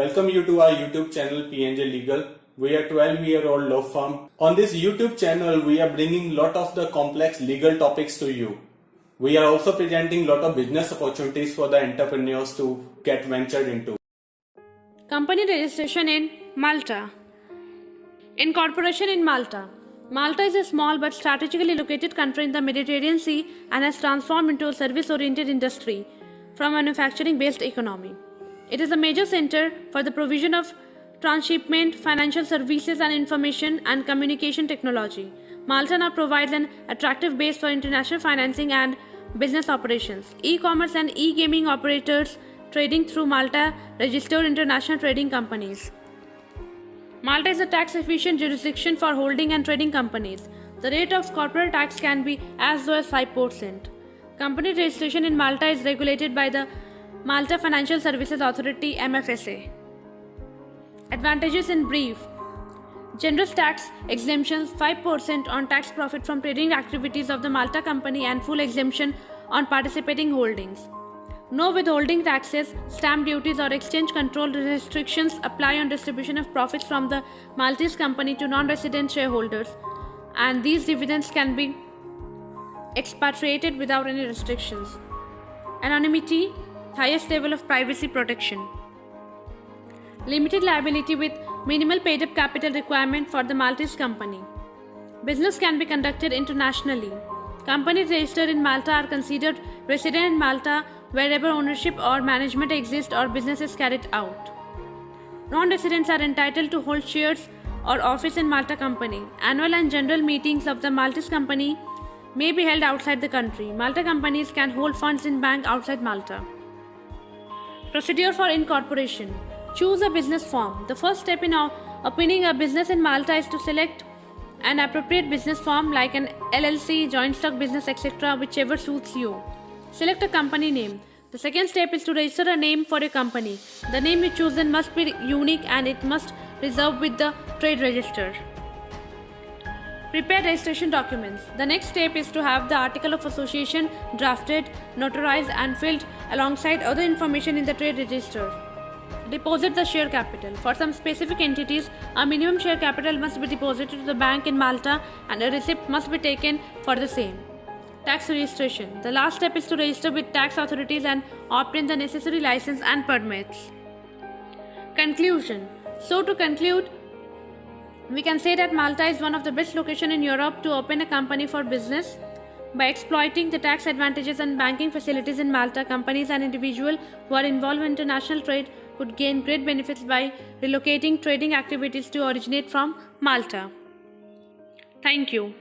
welcome you to our YouTube channel PNJ Legal. We are 12-year-old law firm. On this YouTube channel, we are bringing lot of the complex legal topics to you. We are also presenting lot of business opportunities for the entrepreneurs to get ventured into. Company registration in Malta. Incorporation in Malta. Malta is a small but strategically located country in the Mediterranean Sea and has transformed into a service-oriented industry from a manufacturing-based economy. It is a major center for the provision of transshipment, financial services and information and communication technology. Malta now provides an attractive base for international financing and business operations. E-commerce and e-gaming operators trading through Malta registered international trading companies. Malta is a tax-efficient jurisdiction for holding and trading companies. The rate of corporate tax can be as low as 5%. Company registration in Malta is regulated by the Malta Financial Services Authority (MFSA). Advantages in brief: generous tax exemptions, 5% on tax profit from trading activities of the Malta company and full exemption on participating holdings. No withholding taxes, stamp duties or exchange control restrictions apply on distribution of profits from the Maltese company to non-resident shareholders, and these dividends can be expatriated without any restrictions. Anonymity, highest level of privacy protection. Limited liability with minimal paid-up capital requirement for the Maltese company. Business can be conducted internationally. Companies registered in Malta are considered resident in Malta wherever ownership or management exists or business is carried out. Non-residents are entitled to hold shares or office in Malta company. Annual and general meetings of the Maltese company may be held outside the country. Malta companies can hold funds in bank outside Malta. Procedure for incorporation. Choose a business form. The first step in opening a business in Malta is to select an appropriate business form like an LLC, joint stock business, etc., whichever suits you. Select a company name. The second step is to register a name for your company. The name you chosen must be unique and it must reserve with the trade register. Prepare registration documents. The next step is to have the article of association drafted, notarized and filled alongside other information in the trade register. Deposit the share capital. For some specific entities, a minimum share capital must be deposited to the bank in Malta and a receipt must be taken for the same. Tax registration. The last step is to register with tax authorities and obtain the necessary license and permits. Conclusion. So to conclude, we can say that Malta is one of the best locations in Europe to open a company for business. By exploiting the tax advantages and banking facilities in Malta, companies and individuals who are involved in international trade could gain great benefits by relocating trading activities to originate from Malta. Thank you.